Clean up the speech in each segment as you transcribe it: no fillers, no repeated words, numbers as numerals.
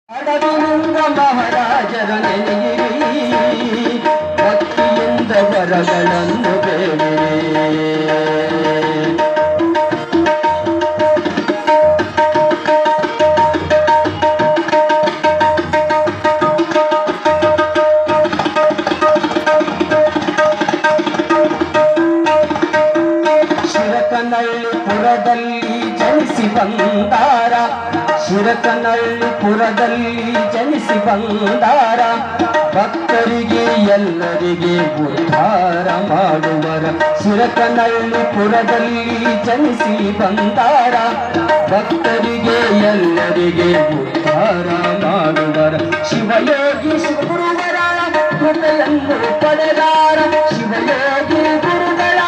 ಅಡವಿಲಿಂಗ ಮಹಾರಾಜರ ನೆನೆಯಿರಿ, ಭಕ್ತಿಯಿಂದ ವರಗಳನ್ನು ಬೇಡಿರಿ. ಶಿರಕನಳ್ಳಿಪುರದಲ್ಲಿ ಜನಿಸಿ ಬಂದಾರ, ಶಿರಕನಳ್ಳಿಪುರದಲ್ಲಿ ಜನಿಸಿ ಬಂದಾರ, ಭಕ್ತರಿಗೆ ಎಲ್ಲರಿಗೆ ಉದ್ಧಾರ ಮಾಡುವರ. ಶಿರಕನಳ್ಳಿಪುರದಲ್ಲಿ ಜನಿಸಿ ಬಂದಾರ, ಭಕ್ತರಿಗೆ ಎಲ್ಲರಿಗೆ ಉದ್ಧಾರ ಮಾಡುವರ. ಶಿವಯೋಗಿ ಗುರುಗಳ ಕೃಪೆಯನ್ನು ಪಡೆದಾರ, ಶಿವಯೋಗಿ ಗುರುಗಳ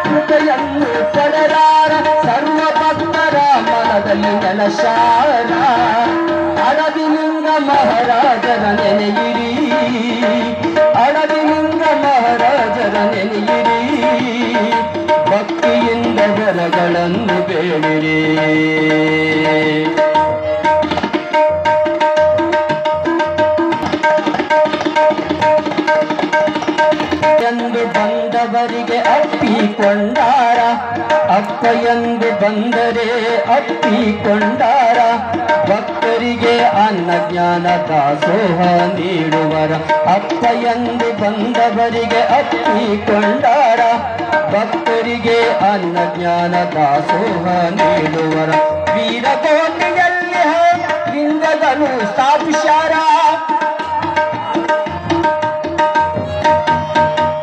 ಕೃಪೆಯನ್ನು ಪಡೆದಾರ, ಸರ್ವ ಭಕ್ತರ ಮನದಲ್ಲಿ ನೆಲಸಾರ. ಅಡವಿಲಿಂಗ ಮಹಾರಾಜರ ನೆನೆಯಿರಿ, ಅಡವಿಲಿಂಗ ಮಹಾರಾಜರ ನೆನೆಯಿರಿ, ಭಕ್ತಿಯಿಂದ ವರಗಳನ್ನು ಬೇಡಿರಿ. ಎಂದು ಬಂದವರಿಗೆ ಅಪ್ಪಿಕೊಂಡಾರ, ಅಪ್ಪ ಎಂದು ಬಂದರೆ ಅಪ್ಪಿಕೊಂಡಾರ, ಭಕ್ತರಿಗೆ ಅನ್ನ ಜ್ಞಾನ ದಾಸೋಹ ನೀಡುವರ. ಅಪ್ಪ ಎಂದು ಬಂದವರಿಗೆ ಅಪ್ಪಿಕೊಂಡಾರ, ಭಕ್ತರಿಗೆ ಅನ್ನ ಜ್ಞಾನ ದಾಸೋಹ ನೀಡುವರ. ವೀರಕೋಟೆಯಲ್ಲಿ ಲಿಂಗಗಳು ಸ್ಥಾಪಿಸಾರ,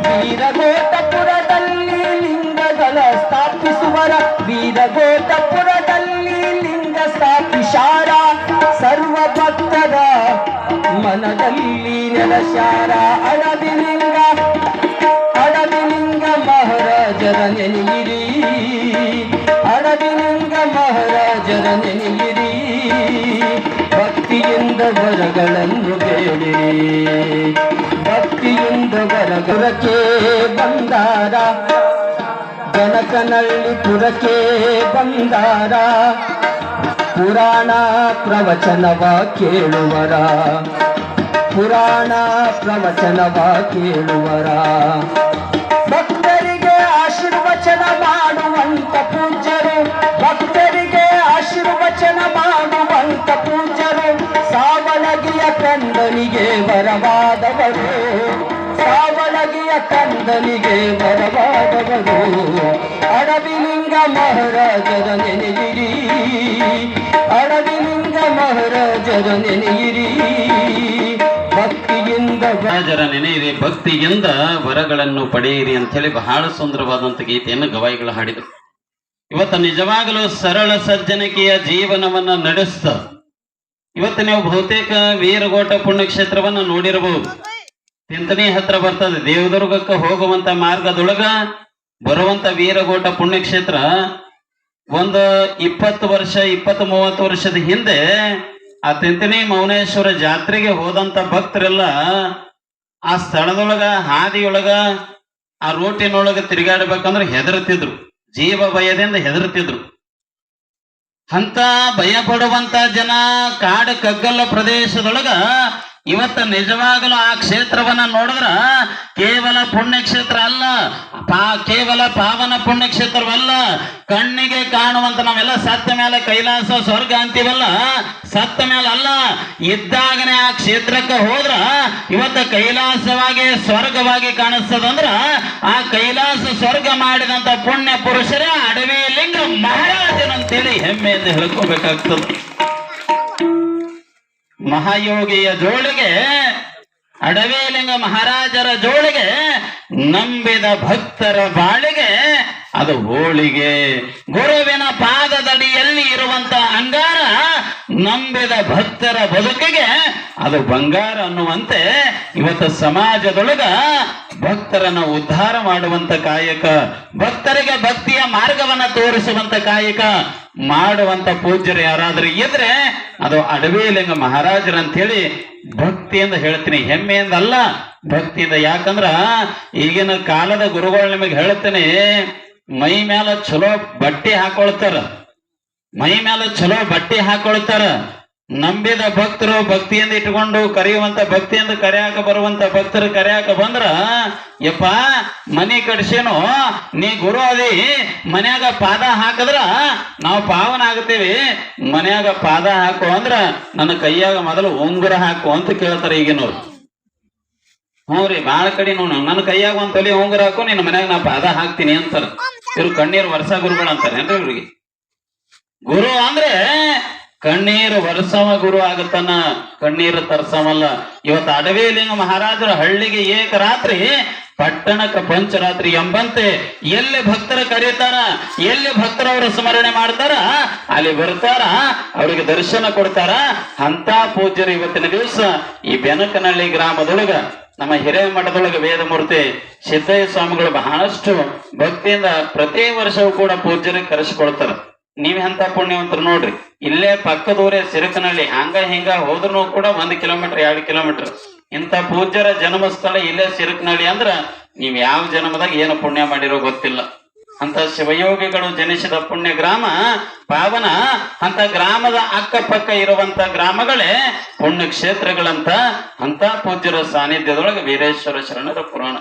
ವೀರಗೋಟಪುರದಲ್ಲಿ ಲಿಂಗಗಳ ಸ್ಥಾಪಿಸುವರ. ವೀರಗೋಟಪುರದಲ್ಲಿ ಲಿಂಗ ಸ್ಥಾಪಿಸಾರ, ಸರ್ವ ಭಕ್ತರ ಮನದಲ್ಲಿ ನೆಲಸಾರ. ಅಡವಿಲಿಂಗ ಅಡವಿಲಿಂಗ ಮಹಾರಾಜರ ನೆನೆಯಿರಿ, ಅಡವಿಲಿಂಗ ಮಹಾರಾಜರ ನೆನೆಯಿರಿ, ಭಕ್ತಿಯಿಂದ ವರಗಳನ್ನು ಬೇಡಿರಿ. ಭಕ್ತಿಯಿಂದ ವರಗುರಕ್ಕೆ ಬಂದಾರ, ಜನಕನಳ್ಳಿಪುರಕ್ಕೆ ಬಂದಾರ, ಪುರಾಣ ಪ್ರವಚನವ ಕೇಳುವರ, ಪುರಾಣ ಪ್ರವಚನವ ಕೇಳುವರ. ಭಕ್ತರಿಗೆ ಆಶೀರ್ವಚನ ಮಾಡುವಂತ ಪೂಜ್ಯರು, ಭಕ್ತರಿಗೆ ಆಶೀರ್ವಚನ ಮಾಡುವಂತ ಪೂಜ್ಯರು, ಸಾವಳಗಿಯ ಕಂದನಿಗೆ ವರವಾದವರು, ಸಾವಳಗಿಯ ಕಂದನಿಗೆ ವರವಾದವರು. ಅಡವಿಲಿಂಗ ಮಹಾರಾಜರ ನೆನೆಯಿರಿ, ಅಡವಿಲಿಂಗ ಮಹಾರಾಜರ ನೆನೆಯಿರಿ, ಭಕ್ತಿಯಿಂದ ರಾಜರ ನೆನೆಯಿರಿ, ಭಕ್ತಿಯಿಂದ ವರಗಳನ್ನು ಪಡೆಯಿರಿ ಅಂತ ಹೇಳಿ ಬಹಳ ಸುಂದರವಾದಂತ ಗೀತೆಯನ್ನು ಗವಾಯಿಗಳು ಹಾಡಿದರು. ಇವತ್ತು ನಿಜವಾಗಲೂ ಸರಳ ಸಜ್ಜನಿಕೆಯ ಜೀವನವನ್ನ ನಡೆಸ್ತ ಇವತ್ತು ನೀವು ಬಹುತೇಕ ವೀರಗೋಟ ಪುಣ್ಯಕ್ಷೇತ್ರವನ್ನ ನೋಡಿರಬಹುದು. ತಿಂತನಿ ಹತ್ರ ಬರ್ತದೆ, ದೇವದುರ್ಗಕ್ಕೆ ಹೋಗುವಂತ ಮಾರ್ಗದೊಳಗ ಬರುವಂತ ವೀರಗೋಟ ಪುಣ್ಯಕ್ಷೇತ್ರ ಒಂದು 20 ವರ್ಷ 20-30 ವರ್ಷದ ಹಿಂದೆ ಆ ತಿಂತನಿ ಮೌನೇಶ್ವರ ಜಾತ್ರೆಗೆ ಹೋದಂತ ಭಕ್ತರೆಲ್ಲ ಆ ಸ್ಥಳದೊಳಗ ಹಾದಿಯೊಳಗ ಆ ರೋಟಿನೊಳಗ ತಿರುಗಾಡ್ಬೇಕಂದ್ರೆ ಹೆದರ್ತಿದ್ರು, ಜೀವ ಭಯದಿಂದ ಹೆದರ್ತಿದ್ರು. ಅಂತ ಭಯ ಪಡುವಂತ ಜನ ಕಾಡು ಕಗ್ಗಲ್ಲ ಪ್ರದೇಶದೊಳಗ ಇವತ್ತ ನಿಜವಾಗಲೂ ಆ ಕ್ಷೇತ್ರವನ್ನ ನೋಡಿದ್ರ ಕೇವಲ ಪುಣ್ಯಕ್ಷೇತ್ರ ಅಲ್ಲ, ಕೇವಲ ಪಾವನ ಪುಣ್ಯಕ್ಷೇತ್ರವಲ್ಲ, ಕಣ್ಣಿಗೆ ಕಾಣುವಂತ ನಾವೆಲ್ಲ ಸತ್ತ ಮೇಲೆ ಕೈಲಾಸ ಸ್ವರ್ಗ ಅಂತೀವಲ್ಲ, ಸತ್ತ ಮೇಲೆ ಅಲ್ಲ, ಇದ್ದಾಗನೇ ಆ ಕ್ಷೇತ್ರಕ್ಕೆ ಹೋದ್ರ ಇವತ್ತ ಕೈಲಾಸವಾಗಿ ಸ್ವರ್ಗವಾಗಿ ಕಾಣಿಸ್ತದಂದ್ರ ಆ ಕೈಲಾಸ ಸ್ವರ್ಗ ಮಾಡಿದಂತ ಪುಣ್ಯ ಪುರುಷರೇ ಅಡವಿ ಲಿಂಗ ಮಹಾರಾಜನಂತೇಳಿ ಹೆಮ್ಮೆಯಿಂದ ಹೇಳ್ಕೋಬೇಕಾಗ್ತದೆ. ಮಹಾಯೋಗಿಯ ಜೋಳಿಗೆ ಅಡವಿಲಿಂಗ ಮಹಾರಾಜರ ಜೋಳಿಗೆ ನಂಬಿದ ಭಕ್ತರ ಬಾಳಿಗೆ ಅದು ಹೋಳಿಗೆ. ಗುರುವಿನ ಪಾದದಡಿಯಲ್ಲಿ ಇರುವಂತ ಅಂಗಾರ ನಂಬಿದ ಭಕ್ತರ ಬದುಕಿಗೆ ಅದು ಬಂಗಾರ ಅನ್ನುವಂತೆ ಇವತ್ತು ಸಮಾಜದೊಳಗ ಭಕ್ತರನ್ನ ಉದ್ಧಾರ ಮಾಡುವಂತ ಕಾಯಕ, ಭಕ್ತರಿಗೆ ಭಕ್ತಿಯ ಮಾರ್ಗವನ್ನ ತೋರಿಸುವಂತ ಕಾಯಕ ಮಾಡುವಂತ ಪೂಜ್ಯರು ಯಾರಾದ್ರೂ ಇದ್ರೆ ಅದು ಅಡವಿಲಿಂಗ ಮಹಾರಾಜರಂತ ಹೇಳಿ ಭಕ್ತಿಯಿಂದ ಹೇಳ್ತೀನಿ, ಹೆಮ್ಮೆಯಿಂದ ಅಲ್ಲ, ಭಕ್ತಿಯಿಂದ. ಯಾಕಂದ್ರ ಈಗಿನ ಕಾಲದ ಗುರುಗಳು ನಿಮಗೆ ಹೇಳ್ತೇನೆ, ಮೈ ಮ್ಯಾಲ ಚಲೋ ಬಟ್ಟೆ ಹಾಕೊಳ್ತಾರ, ಮೈ ಮ್ಯಾಲ ಚಲೋ ಬಟ್ಟೆ ಹಾಕೊಳ್ತಾರ, ನಂಬಿದ ಭಕ್ತರು ಭಕ್ತಿಯಿಂದ ಇಟ್ಕೊಂಡು ಕರೆಯುವಂತ ಭಕ್ತಿಯಿಂದ ಕರೆಯಾಕ ಬರುವಂತ ಭಕ್ತರು ಕರೆಯಾಕ ಬಂದ್ರ ಯಪ್ಪ ಮನಿ ಕಡ್ಸೇನು ನೀ ಗುರು ಅದಿ ಮನ್ಯಾಗ ಪಾದ ಹಾಕಿದ್ರ ನಾವು ಪಾವನ ಆಗ್ತೀವಿ, ಮನ್ಯಾಗ ಪಾದ ಹಾಕು ಅಂದ್ರ ನನ್ನ ಕೈಯಾಗ ಮೊದಲು ಉಂಗುರ ಹಾಕು ಅಂತ ಕೇಳ್ತಾರ ಈಗಿನವ್ರು. ಹ್ಞೂ ರೀ ಬಾಳ ಕಡೆ ನೋಡು, ನನ್ನ ಕೈಯಾಗ ಒಂದ್ ತೊಲಿ ಉಂಗುರ ಹಾಕು, ನಿನ್ನ ಮನ್ಯಾಗ ನಾ ಪಾದ ಹಾಕ್ತೀನಿ ಅಂತಾರ. ಇವ್ರು ಕಣ್ಣೀರು ವರ್ಷ ಗುರುಗಳು ಅಂತಾರೆ ಏನ್ರಿ ಇವ್ರಿಗೆ. ಗುರು ಅಂದ್ರೆ ಕಣ್ಣೀರು ವರ್ಷವ ಗುರು ಆಗತ್ತನ, ಕಣ್ಣೀರು ತರ್ಸವಲ್ಲ. ಇವತ್ತು ಅಡವೇಲಿಂಗ ಮಹಾರಾಜರ ಹಳ್ಳಿಗೆ ಏಕರಾತ್ರಿ ಪಟ್ಟಣಕ ಪಂಚರಾತ್ರಿ ಎಂಬಂತೆ ಎಲ್ಲಿ ಭಕ್ತರ ಕರೀತಾರ, ಎಲ್ಲಿ ಭಕ್ತರವರು ಸ್ಮರಣೆ ಮಾಡ್ತಾರ, ಅಲ್ಲಿ ಬರ್ತಾರ, ಅವರಿಗೆ ದರ್ಶನ ಕೊಡ್ತಾರ. ಅಂತ ಪೂಜ್ಯರು ಇವತ್ತಿನ ದಿವಸ ಈ ಬೆನಕನಹಳ್ಳಿ ಗ್ರಾಮದೊಳಗ ನಮ್ಮ ಹಿರೇಮಠದೊಳಗೆ ವೇದಮೂರ್ತಿ ಸಿದ್ದಯ್ಯ ಸ್ವಾಮಿಗಳು ಬಹಳಷ್ಟು ಭಕ್ತಿಯಿಂದ ಪ್ರತಿ ವರ್ಷವೂ ಕೂಡ ಪೂಜ್ಯರಿಗೆ ಕರೆಸಿಕೊಳ್ತಾರ. ನೀವ್ ಎಂತ ಪುಣ್ಯವಂತರು ನೋಡ್ರಿ, ಇಲ್ಲೇ ಪಕ್ಕದೂರೇ ಸಿರಕನಹಳ್ಳಿ, ಹಂಗ ಹಿಂಗ ಹೋದ್ರು ಕೂಡ 1 ಕಿಲೋಮೀಟರ್ 2 ಕಿಲೋಮೀಟರ್. ಇಂಥ ಪೂಜ್ಯರ ಜನ್ಮಸ್ಥಳ ಇಲ್ಲೇ ಸಿರಕನಹಳ್ಳಿ ಅಂದ್ರ ನೀವ್ ಯಾವ ಜನ್ಮದಾಗ ಏನು ಪುಣ್ಯ ಮಾಡಿರೋ ಗೊತ್ತಿಲ್ಲ. ಅಂತ ಶಿವಯೋಗಿಗಳು ಜನಿಸಿದ ಪುಣ್ಯ ಗ್ರಾಮ ಪಾವನ. ಅಂತ ಗ್ರಾಮದ ಅಕ್ಕಪಕ್ಕ ಇರುವಂತ ಗ್ರಾಮಗಳೇ ಪುಣ್ಯ ಕ್ಷೇತ್ರಗಳಂತ. ಅಂತ ಪೂಜ್ಯರ ಸಾನ್ನಿಧ್ಯದೊಳಗೆ ವೀರೇಶ್ವರ ಶರಣರ ಪುರಾಣ.